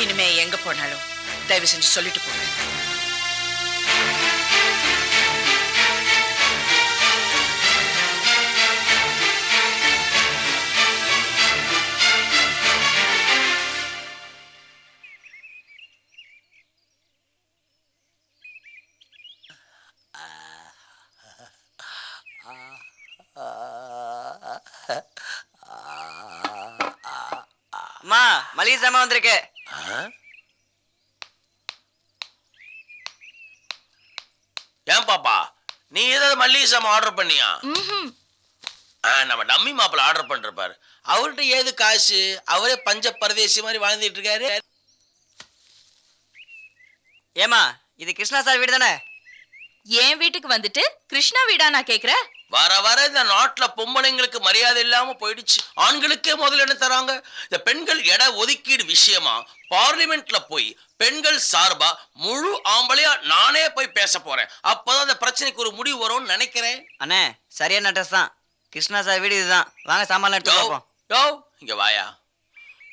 Speaker 11: இனிமே எங்க போனாலும் தயவு செஞ்சு சொல்லிட்டு போங்க.
Speaker 12: அம்மா மளிகை சாமான் வந்திருக்கு.
Speaker 2: ஏன் பாப்பா, நீ ஏதாவது மல்லிகை சாமான் ஆர்டர் பண்ணியா? நம்ம டம்மி மாப்பிள்ள ஆர்டர் பண்றாரு. அவர்கிட்ட ஏது காசு? அவரே பஞ்ச பரதேசி மாதிரி வாழ்ந்துட்டு இருக்காரு.
Speaker 12: ஏமா இது கிருஷ்ணா வீடு தானே?
Speaker 8: என் வீட்டுக்கு வந்துட்டு கிருஷ்ணா வீடா நான் கேக்குறேன்?
Speaker 2: வர வர இந்த நாட்டுல பொம்பளைங்களுக்கு மரியாதை இல்லாம போயிடுச்சு. ஆண்களுக்கே முதல்ல என்ன தராங்க? இந்த பெண்கள் இட ஒதுக்கீடு விஷயமா பார்லிமெண்ட்ல போய் பெண்கள் சார்பா முழு ஆம்பளையா நானே போய் பேச போறேன். அப்பதான் அந்த பிரச்சனைக்கு ஒரு முடிவு வரும்னு நினைக்கிறேன்.
Speaker 12: அண்ணே சரியான அட்ரஸ் தான். கிருஷ்ணா சார் வீடு இதுதான். வாங்க சாமான் எடுத்து போவோம்.
Speaker 2: யோ இங்க வாயா.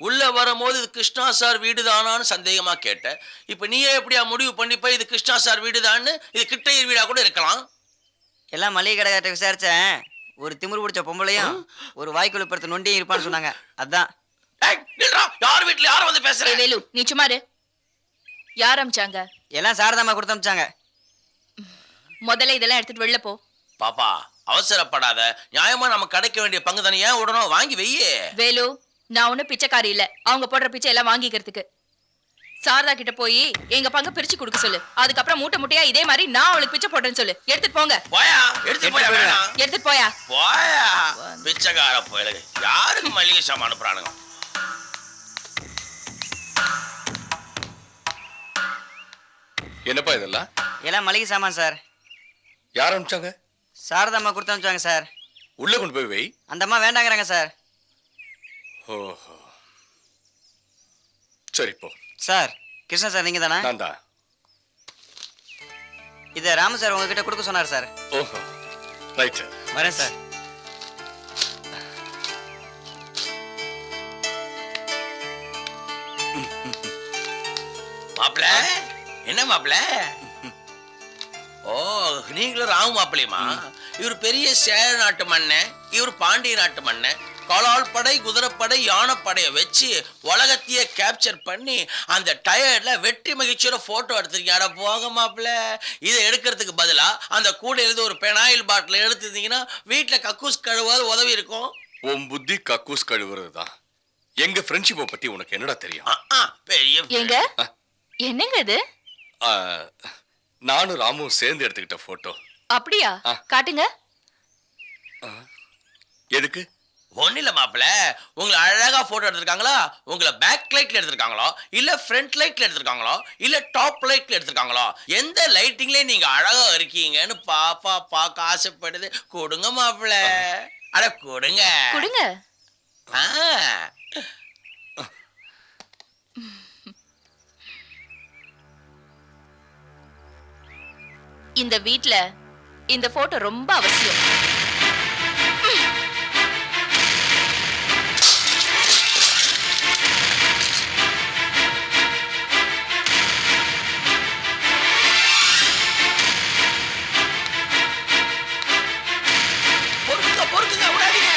Speaker 2: உள்ள வரும்போது இது கிருஷ்ணா சார் வீடு தானான்னு சந்தேகமா கேட்ட. இப்ப நீயே எப்படியா முடிவு பண்ணிப்ப இது கிருஷ்ணா சார் வீடு தான்னு? இது கிட்டையர் வீடா கூட இருக்கலாம்.
Speaker 12: எல்லாம் மளிகை கடைக்கார்ட்ட விசாரிச்சேன். ஒரு திமிரு பிடிச்ச பொம்பளையும் ஒரு வாய்க்குள்ள படுத்த நொண்டியும் இருப்பான்னு சொன்னாங்க. அதான்.
Speaker 2: யார் வீட்டுல யாரும் வந்து பேசுற?
Speaker 8: வேலு நீ சும்மாரு. யார் அமிச்சாங்க?
Speaker 12: எல்லாம் சாரதாமா கொடுத்து அமிச்சாங்க.
Speaker 8: முதல்ல இதெல்லாம் எடுத்துட்டு வெளில போ.
Speaker 2: பாப்பா அவசரப்படாத. நியாயமா நம்ம கிடைக்க வேண்டிய பங்கு தானே, ஏன் உடனே வாங்கி வெய்யே.
Speaker 8: வேலு நான் ஒன்னும் பிச்சைக்காரி இல்ல. அவங்க போடுற பிச்சை எல்லாம் வாங்கிக்கிறதுக்கு. சாரதா கிட்ட போய் எங்க பங்கு பிரிச்சு கொடுக்க சொல்லு. அதுக்கப்புறம் மூட்டை மூட்டையா இதே மாதிரி நான் அவளுக்கு பிச்சை போடுறேன்னு சொல்லு. எடுத்துட்டு போங்க.
Speaker 2: போயா எடுத்து போயா. வேணாம்
Speaker 8: எடுத்துட்டு போயா.
Speaker 2: போயா பிச்சைக்கார போயிடுங்க. யாருக்கு மளிகை சாமான் அனுப்புறானுங்க?
Speaker 7: என்னப்பா இதெல்லாம்?
Speaker 12: எல்லாம் மளிகை சாமான் சார்.
Speaker 7: யார் அனுப்பிச்சாங்க?
Speaker 12: சாரதாம்மா கொடுத்து அனுப்பிச்சாங்க சார்.
Speaker 7: உள்ள கொண்டு போய் வை.
Speaker 12: அந்த அம்மா வேண்டாங்கிறாங்க சார்.
Speaker 7: ஓஹோ சரி போ.
Speaker 12: சார் கிருஷ்ணா சார் நீங்க தானே?
Speaker 7: நான் தான்.
Speaker 12: இதை ராம சார் உங்ககிட்ட கொடுக்க சொன்னார் சார்.
Speaker 7: ஓஹோ ரைட்.
Speaker 12: வரேன் சார்.
Speaker 2: மாப்பிள என்ன மாப்பிள? ஓ நீங்களும் ராம மாப்பிளையுமா? இவர் பெரிய சேர நாட்டு மன்னன், இவர் பாண்டிய நாட்டு மன்னன். காலால் படை, குதிரைப்படை, யானைப்படையை வச்சு உலகத்தையே கேப்சர் பண்ணி அந்த டயர்ட்ல வெற்றி மகிழ்ச்சியோட போட்டோ எடுத்திருக்கீங்க. போக மாப்பிள்ள, இதை எடுக்கிறதுக்கு பதிலா அந்த கூட எழுதி ஒரு பெனாயில் பாட்டில் எடுத்துருந்தீங்கன்னா வீட்டுல கக்கூஸ் கழுவாது உதவி இருக்கும்.
Speaker 7: உன் புத்தி கக்கூஸ் கழுவுறது தான். எங்க ஃப்ரெண்ட்ஷிப்பை பத்தி உனக்கு என்னடா தெரியும்?
Speaker 2: பெரிய
Speaker 8: எங்க என்னங்க இது?
Speaker 7: நானும் ராமும் சேர்ந்து எடுத்துக்கிட்ட போட்டோ.
Speaker 8: அப்படியா? காட்டுங்க.
Speaker 7: எதுக்கு?
Speaker 2: ஒன்னும் இல்ல மாப்பிள்ள, உங்களை அழகா போட்டோ எடுத்திருக்காங்களா? உங்களை பேக் லைட்ல எடுத்திருக்காங்களோ, இல்ல ஃப்ரண்ட் லைட்ல எடுத்திருக்காங்களோ, இல்ல டாப் லைட்ல எடுத்திருக்காங்களோ, எந்த லைட்டிங்ல நீங்க அழகா இருக்கீங்கன்னு பாப்பா பார்க்க ஆசைப்படுது. கொடுங்க மாப்பிள்ள. அட கொடுங்க
Speaker 8: கொடுங்க. இந்த வீட்ல இந்த போட்டோ ரொம்ப அவசியம்.
Speaker 2: பொறுக்குங்க விடாதீங்க.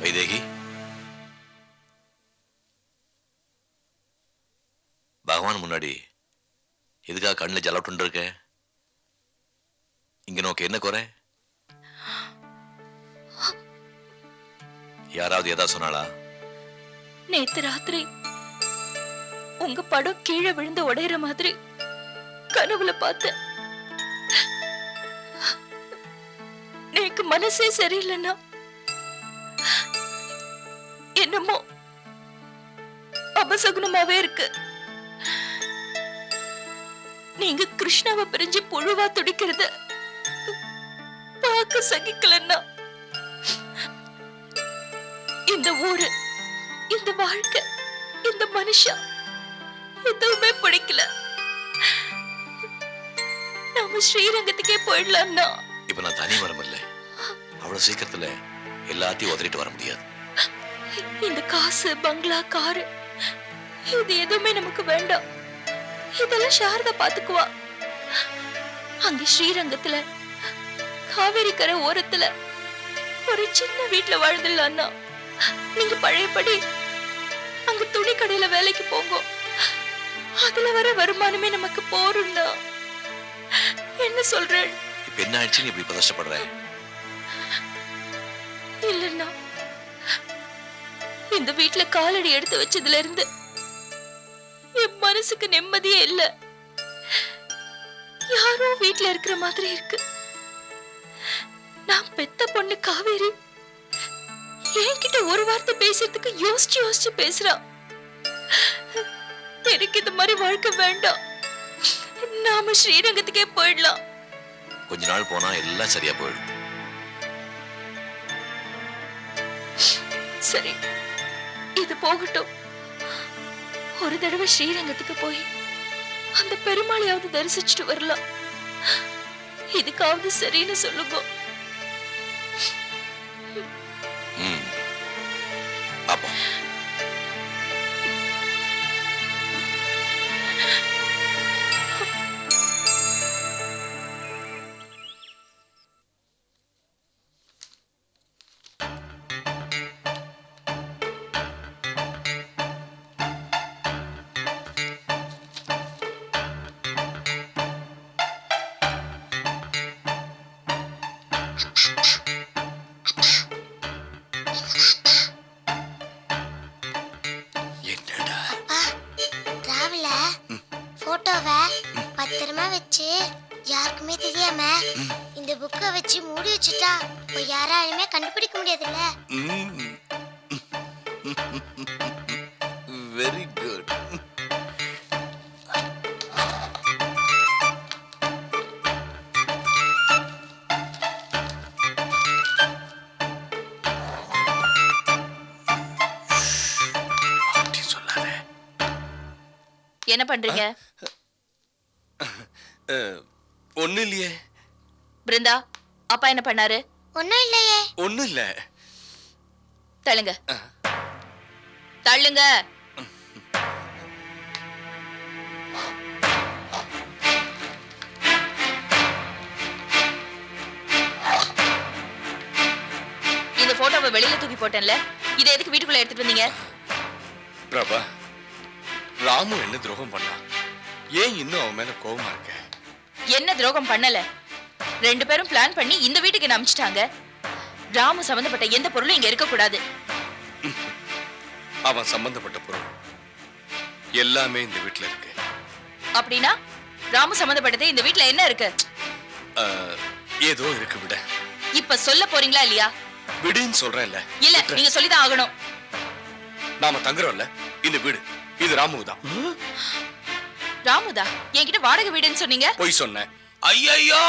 Speaker 10: வைதேகி, பகவான் முன்னாடி எதுக்காக கண்ணில் ஜலவுட்டு இருக்க? இங்க நோக்கு என்ன குறை? யாராவது ஏதா சொன்னாளா?
Speaker 8: நேத்து ராத்திரி உங்க படம் கீழே விழுந்து உடையிற மாதிரி கனவுல பார்த்தேன். எனக்கு மனசே சரியில்லைன்னா என்னமோ அபசகுனமாவே இருக்கு. நீங்க கிருஷ்ணாவை பிரிஞ்சு புழுவா துடிக்கிறத பார்க்க சகிக்கலன்னா இந்த ஊரு, இந்த வாழ்க்கை, இந்த மனுஷன் எதுவுமே பிடிக்கல. நாம ஸ்ரீரங்கத்துக்கே போயிடலாம்னா.
Speaker 10: இப்ப நான் தனி வரம் இல்லை. அவ்வளவு சீக்கிரத்துல எல்லாத்தையும் உதறிட்டு வர முடியாது.
Speaker 8: இந்த காசு, பங்களா, காரு இது எதுவுமே நமக்கு வேண்டாம். இதெல்லாம் சாரதா பாத்துக்குவா. அங்க ஸ்ரீரங்கத்துல காவேரி கரை ஓரத்துல ஒரு சின்ன வீட்டுல வாழ்ந்துடலாம்னா நீங்க பழையபடி அங்க துணி கடையில வேலைக்கு போங்க. அதுல வர வருமானமே நமக்கு போறோம்னா என்ன சொல்றேன்?
Speaker 10: இப்ப என்ன ஆயிடுச்சு இப்படி பதஷ்டப்படுற?
Speaker 8: இல்லன்னா இந்த வீட்டுல காலடி எடுத்து வச்சதுல இருந்து என் மனசுக்கு நிம்மதியே இல்ல. யாரோ வீட்டுல இருக்கிற மாதிரி இருக்கு. நான் பெத்த பொண்ணு காவேரி என்கிட்ட ஒரு வார்த்தை பேசுறதுக்கு யோசிச்சு யோசிச்சு பேசுறா. எனக்கு இந்த மாதிரி வாழ்க்கை வேண்டாம். நாம ஸ்ரீரங்கத்துக்கே போயிடலாம்.
Speaker 10: கொஞ்ச நாள் போனா எல்லாம் சரியா போயிடும்.
Speaker 8: சரி, இது போகட்டும். ஒரு தடவை ஸ்ரீரங்கத்துக்கு போய் அந்த பெருமாளையாவது தரிசிச்சுட்டு வரலாம். இதுக்காவது சரின்னு சொல்லுங்க.
Speaker 10: அப்போ
Speaker 6: பத்திரமா வச்சு யாருக்குமே தெரியாம இந்த புக்கை வச்சு மூடி வச்சுட்டா யாராலுமே கண்டுபிடிக்க முடியாதுல்ல.
Speaker 7: Very good.
Speaker 8: என்ன பண்றீங்க?
Speaker 7: ஒண்ணு இல்லையே.
Speaker 8: பிருந்தா, அப்பா என்ன பண்ணாரு?
Speaker 6: ஒண்ணும் இல்லையே.
Speaker 7: ஒண்ணும் இல்ல.
Speaker 8: தள்ளுங்க, தள்ளுங்க. இந்த போட்டோவை வெளியில தூக்கி போட்டேன்ல, இதை எதுக்கு வீட்டுக்குள்ள எடுத்துட்டு வந்தீங்க?
Speaker 7: பிரபா, ராமு என்ன துரோகம் பண்ணா? ஏன் இன்னும் அவன் மேல கோவமா இருக்க?
Speaker 8: என்ன துரோகம் பண்ணல? ரெண்டு பேரும் பிளான் பண்ணி இந்த வீட்டுக்கு என்ன அனுப்பிச்சிட்டாங்க. ராமு சம்பந்தப்பட்ட எந்த பொருளும் இங்க இருக்க கூடாது.
Speaker 7: அவன் சம்பந்தப்பட்ட பொருள் எல்லாமே இந்த வீட்டுல இருக்கு.
Speaker 8: அப்படின்னா ராமு சம்பந்தப்பட்டது இந்த வீட்டுல என்ன இருக்கு?
Speaker 7: ஏதோ இருக்கு. விட
Speaker 8: இப்ப சொல்ல போறீங்களா இல்லையா?
Speaker 7: விடுன்னு சொல்றேன்ல.
Speaker 8: இல்ல, நீங்க சொல்லிதான் ஆகணும்.
Speaker 7: நாம தங்குறோம்ல இந்த வீடு, இது ராமுதான்.
Speaker 8: ராமுதா என்கிட்ட வாடகை வீடுன்னு சொன்னீங்க.
Speaker 7: போய் சொன்னேன்.
Speaker 2: ஐயோ,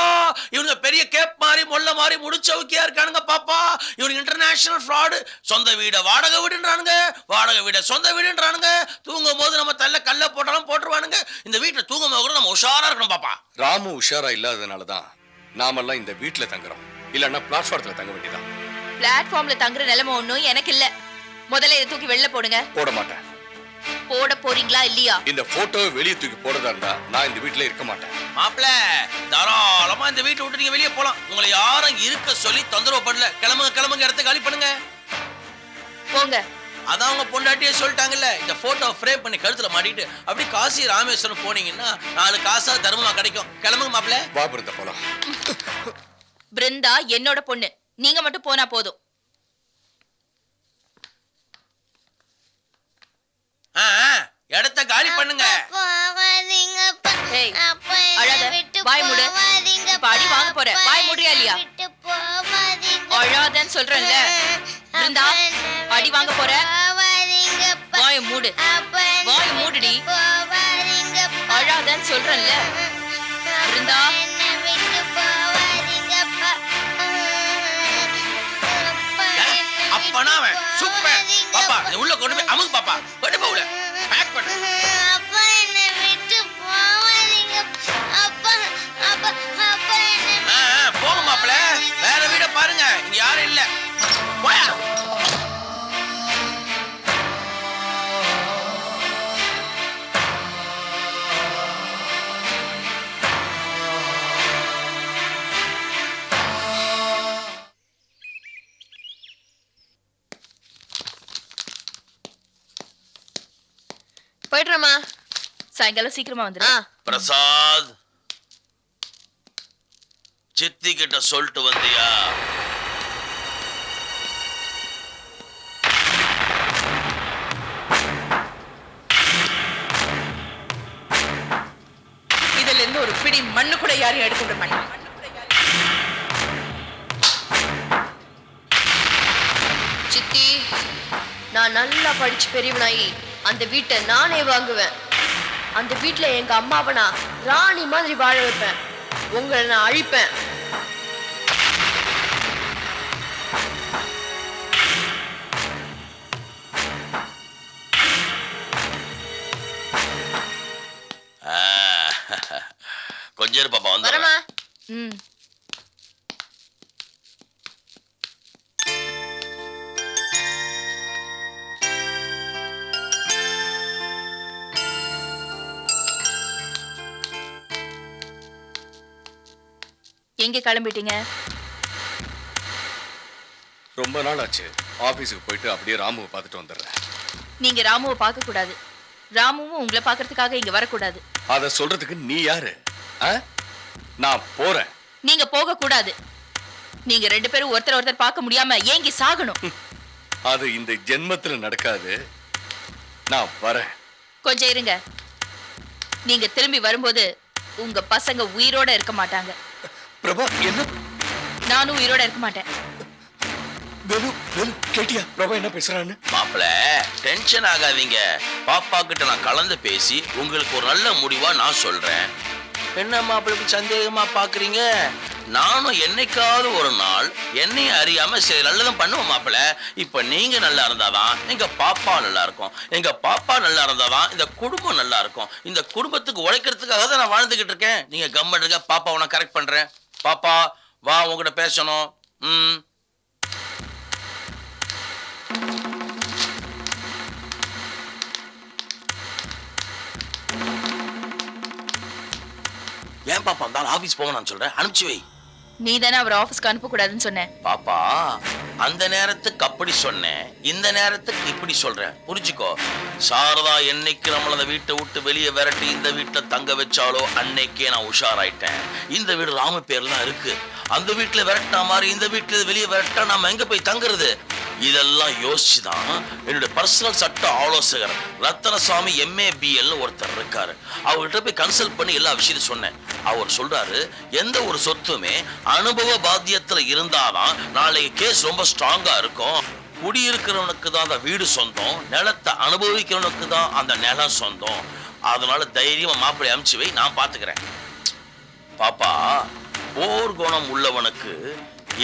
Speaker 2: இவங்க பெரிய கேப் மாதிரி மொல்ல மாதிரி முடிச்சவுக்கியா இருக்கானுங்க பாப்பா. இவனுக்கு இன்டர்நேஷனல் ஃப்ராடு. சொந்த வீட வாடகை வீடுன்றானுங்க, வாடகை வீட சொந்த வீடுன்றானுங்க. தூங்கும் போது நம்ம தள்ள கல்ல போட்டாலும் போட்டுருவானுங்க. இந்த வீட்டுல தூங்கும் போது கூட நம்ம உஷாரா இருக்கணும் பாப்பா.
Speaker 7: ராமு உஷாரா இல்லாததுனாலதான் நாமெல்லாம் இந்த வீட்டுல தங்குறோம். இல்லன்னா பிளாட்ஃபார்ம்ல தங்க வேண்டியதான்.
Speaker 8: பிளாட்ஃபார்ம்ல தங்குற நிலைமை ஒண்ணும் எனக்கு இல்ல. முதல்ல இதை தூக்கி வெளில போடுங்க.
Speaker 7: போட மாட்டேன்.
Speaker 8: போட போறீங்களா இல்லையா?
Speaker 7: இந்த போட்டோவை வெளியே தூக்கி போடுறதா இருந்தா நான் இந்த வீட்டுல இருக்க மாட்டேன்.
Speaker 2: மாப்பிள்ள, தாராளமா இந்த வீட்டை விட்டு நீங்க வெளியே போலாம். உங்களை யாரும் இருக்க சொல்லி தொந்தரவு பண்ணல. கிளம்புங்க கிளம்புங்க, இடத்த காலி பண்ணுங்க.
Speaker 8: போங்க.
Speaker 2: அதான் அவங்க பொண்டாட்டியே சொல்லிட்டாங்கல்ல, இந்த போட்டோ ஃப்ரேம் பண்ணி கழுத்துல மாட்டிட்டு அப்படி காசி ராமேஸ்வரம் போனீங்கன்னா 4 காசா தர்மமா கிடைக்கும். கிளம்புங்க மாப்பிள்ள.
Speaker 7: வா பிருந்தா போலாம்.
Speaker 8: பிருந்தா என்னோட பொண்ணு, நீங்க மட்டும் போனா போதும்.
Speaker 2: இடத்த காலி பண்ணுங்க.
Speaker 6: போவாதீங்கப்பா.
Speaker 8: ஏய்,
Speaker 6: அப்பா
Speaker 8: அழாத.
Speaker 6: என்னை விட்டு
Speaker 8: வாய் மூடு.
Speaker 6: போவாதீங்கப்பா.
Speaker 8: இப்ப அடி வாங்க போற. வாய் மூடுறியா இல்லையா?
Speaker 6: விட்டு போவாதீங்க.
Speaker 8: அழாதன்னு சொல்றேன்ல. பிருந்தா, அடி வாங்க போற.
Speaker 6: போவாதீங்கப்பா.
Speaker 8: வாய் மூடு.
Speaker 6: அப்பா என்னை
Speaker 8: வாய் மூடுடி.
Speaker 6: விட்டு போவாதீங்கப்பா.
Speaker 8: அழாதன்னு சொல்றேன்ல. பிருந்தா.
Speaker 6: என்னை விட்டு போவாதீங்கப்பா. அப்பா என்னை
Speaker 2: அப்பனா அவன்
Speaker 6: விட்டு
Speaker 2: சூப்பர். பாப்பா
Speaker 6: போவாதீங்கப்பா.
Speaker 2: இதை உள்ள கொண்டு போய் அமுக்கு பாப்பா. கொண்டு போய் உள்ள பேக் பண்ணு.
Speaker 6: அப்பா என்னை விட்டு போவாதீங்க. அப்பா அப்பா அப்பா என்னை
Speaker 2: போங்க மாப்பிள்ள. வேற வீட பாருங்க, இங்க யாரும் இல்ல. போயா.
Speaker 3: போயிடுறோமா?
Speaker 8: சாயங்காலம் சீக்கிரமா வந்துரு.
Speaker 2: பிரசாத், சித்தி கிட்ட சொல்லிட்டு வந்தியா?
Speaker 11: இதுல இருந்து ஒரு பிடி மண்ணு கூட யாரையும் எடுக்க விட மாட்டேன்.
Speaker 3: சித்தி, நான் நல்லா படிச்சு பெரியவனாயி அந்த வீட்டை நானே வாங்குவேன். அந்த வீட்டுல எங்க அம்மாவை நான் ராணி மாதிரி வாழ வைப்பேன். உங்களை நான் அழிப்பேன்.
Speaker 2: கொஞ்சம் இரு பாப்பா, வந்து
Speaker 3: வரமா?
Speaker 8: ம். எங்க கிளம்பிட்டீங்க?
Speaker 7: ரொம்ப நாள் ஆச்சு. ஆபீஸுக்கு போயிட்டு அப்படியே ராமுவை பார்த்துட்டு வந்துடுறேன்.
Speaker 8: நீங்க ராமுவை பார்க்க கூடாது. ராமுவும் உங்களை பார்க்கறதுக்காக இங்க வரக்கூடாது.
Speaker 7: அத சொல்றதுக்கு நீ யாரு? நான் போறேன்.
Speaker 8: நீங்க போக கூடாது. நீங்க 2 பேரும் ஒருத்தர் பார்க்க முடியாம ஏங்கி சாகணும்.
Speaker 7: அது இந்த ஜென்மத்துல நடக்காது. நான் வரேன்.
Speaker 8: கொஞ்சம் இருங்க. நீங்க திரும்பி வரும்போது உங்க பசங்க உயிரோட இருக்க மாட்டாங்க.
Speaker 7: பிரபா, என்ன?
Speaker 8: நானும் உயிரோட இருக்க மாட்டேன்.
Speaker 7: வேலு, வேலு, கேட்டியா பிரபா என்ன பேசுறான்னு?
Speaker 2: மாப்பிள்ள, டென்ஷன் ஆகாதீங்க. பாப்பா கிட்ட நான் கலந்து பேசி உங்களுக்கு ஒரு நல்ல முடிவா நான் சொல்றேன். என்ன மாப்பிள்ளைக்கு சந்தேகமா பாக்குறீங்க? நானும் என்னைக்காவது ஒரு நாள் என்னையும் அறியாம சரி நல்லதும் பண்ணுவோம் மாப்பிள்ள. இப்ப நீங்க நல்லா இருந்தாதான் எங்க பாப்பா நல்லா இருக்கும். எங்க பாப்பா நல்லா இருந்தாதான் இந்த குடும்பம் நல்லா இருக்கும். இந்த குடும்பத்துக்கு உழைக்கிறதுக்காக தான் நான் வாழ்ந்துகிட்டு இருக்கேன். நீங்க கம்மனுங்க, பாப்பாவை நான் கரெக்ட் பண்றேன். பாப்பா வா, உங்ககிட்ட பேசணும். ஏன் பாப்பா இருந்தாலும் ஆபீஸ் போக நான் சொல்றேன், அனுப்பிச்சு வை.
Speaker 8: நீ தானே அவர் ஆபீஸ்க்கு அனுப்ப கூடாதுன்னு சொன்னேன்.
Speaker 2: பாப்பா, அந்த நேரத்துக்கு அப்படி சொன்னேன், இந்த நேரத்துக்கு இப்படி சொல்றேன், புரிஞ்சுக்கோ. சாரதா என்னைக்கு நம்மள அந்த வீட்டை விட்டு வெளியே விரட்டி இந்த வீட்டுல தங்க வச்சாலோ அன்னைக்கே நான் உஷாராயிட்டேன். இந்த வீடு ராம பேர்ல தான் இருக்கு. அந்த வீட்டுல விரட்டினா மாதிரி இந்த வீட்டுல வெளியே விரட்டா நாம எங்க போய் தங்குறது? இதெல்லாம் யோசிச்சுதான் என்னுடைய பர்சனல் சட்ட ஆலோசகர் ரத்தனசாமி MABL ஒருத்தர் இருக்காரு. அவர்கிட்ட போய் கன்சல்ட் பண்ணி எல்லா விஷயத்தையும் சொன்னேன். அவர் சொல்றாரு, எந்த ஒரு சொத்துமே அனுபவ பாத்தியத்துல இருந்தாதான் நாளைக்கு கேஸ் ரொம்ப ஸ்ட்ராங்கா இருக்கும். குடியிருக்கிறவனுக்கு தான் அந்த வீடு சொந்தம், நிலத்தை அனுபவிக்கிறவனுக்கு தான் அந்த நிலம் சொந்தம். அதனால தைரியமா மாப்பிள்ளை அனுப்பிச்சு வை, நான் பாத்துக்கிறேன். பாப்பா, போர் குணம் உள்ளவனுக்கு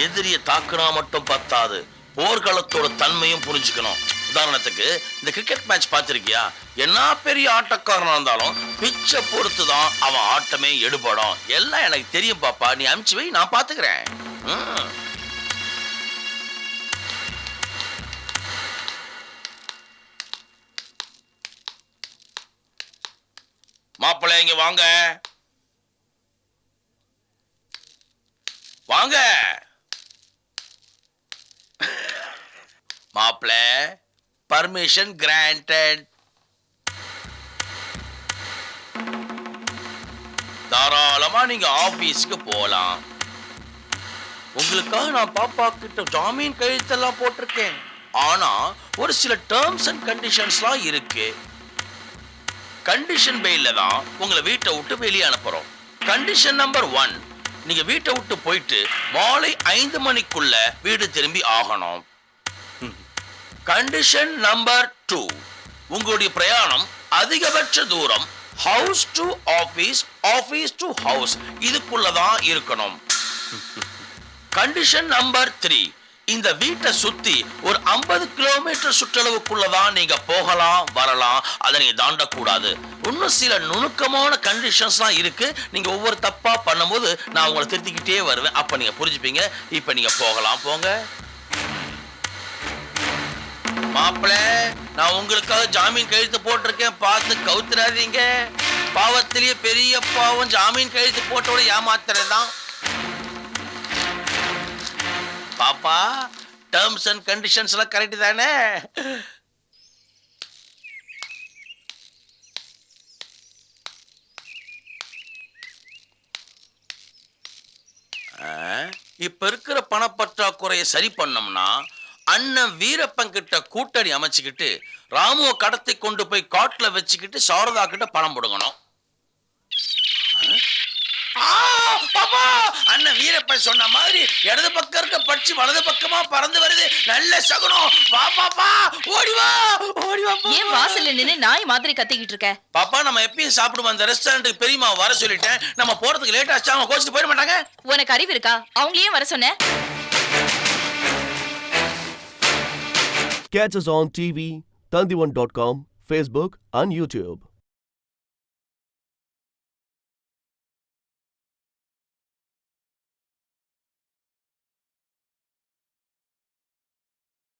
Speaker 2: எதிரியை தாக்குனா மட்டும் பத்தாது, போர்க்களத்தோட தன்மையும் புரிஞ்சுக்கணும். உதாரணத்துக்கு இந்த கிரிக்கெட் மேட்ச் பார்த்திருக்கியா? என்ன பெரிய ஆட்டக்காரனா இருந்தாலும் பிச்சை பொறுத்து தான் அவன் ஆட்டமே எடுபடும். எல்லாம் எனக்கு தெரியும் பாப்பா, நீ அனுப்பிச்சு வை, நான் பாத்துக்கிறேன். மாப்பிள்ளை இங்க வாங்க, வாங்க. மாப்பிள்ளை, பர்மிஷன் கிராண்டட். தாராளமா நீங்க ஆபீஸ்க்கு போலாம். உங்களுக்காக நான் பாப்பா கிட்ட ஜாமீன் கையெழுத்தெல்லாம் போட்டிருக்கேன். ஆனா ஒரு சில டேர்ம்ஸ் அண்ட் கண்டிஷன்ஸ்லாம் இருக்கு. கண்டிஷன் பெயில்ல தான் உங்களை வீட்டை விட்டு வெளியே அனுப்புறோம். கண்டிஷன் நம்பர் 1, நீங்க வீட்டை விட்டு போயிட்டு மாலை 5 மணிக்குள்ள வீடு திரும்பி ஆகணும். கண்டிஷன் நம்பர் 2, உங்களுடைய பிரயாணம் அதிகபட்ச தூரம் house to office, office to house இதுக்குள்ளதான் இருக்கணும். கண்டிஷன் நம்பர் 3, இந்த வீட்டை சுத்தி ஒரு 50 கிலோமீட்டர் சுற்றளவுக்குள்ளதான் நீங்க போகலாம் வரலாம். அதை நீங்க தாண்டக்கூடாது. இன்னும் சில நுணுக்கமான கண்டிஷன்ஸ்லாம் இருக்கு. நீங்க ஒவ்வொரு தப்பா பண்ணும்போது நான் உங்களை திருத்திக்கிட்டே வருவேன். அப்ப நீங்க புரிஞ்சுப்பீங்க. இப்ப நீங்க போகலாம். போங்க. மாப்பிள்ள, நான் உங்களுக்காக ஜாமீன் கையெழுத்து போட்டிருக்கேன். பார்த்து கவுத்துறாதீங்க. பாவத்திலேயே பெரிய பாவம் ஜாமீன் கையெழுத்து போட்டோட ஏமாத்துறதுதான். பாப்பா, டேர்ம்ஸ் அண்ட் கண்டிஷன்ஸ் எல்லாம் கரெக்ட் தானே? இப்ப இருக்கிற பணப்பற்றாக்குறையை சரி பண்ணோம்னா அண்ணன் வீரப்பன் கிட்ட கூட்டணி அமைச்சுக்கிட்டு ராமுவை கடத்தி கொண்டு போய் காட்டுல வச்சுக்கிட்டு சாரதா கிட்ட பணம் போடுங்கணும். அண்ணன் வீரப்பன் சொன்ன மாதிரி இடது பக்கம் இருக்க பட்சி வலது பக்கமா பறந்து வருது. நல்ல சகுனம். பாப்பா ஓடி வா, ஓடி வா.
Speaker 8: ஏன் வாசல்ல நின்னு நாய் மாதிரி கத்திக்கிட்டு இருக்க?
Speaker 2: பாப்பா, நம்ம எப்பயும் சாப்பிடுவோம் அந்த ரெஸ்டாரண்ட்டுக்கு பெரியமா வர சொல்லிட்டேன். நம்ம போறதுக்கு லேட் ஆச்சு. அவங்க கோச்சிட்டு போயிட மாட்டாங்க.
Speaker 8: உனக்கு அறிவு இருக்கா? அவங்களையே வர சொன்ன.
Speaker 1: Catch us on TV, Tandivan.com, Facebook and YouTube.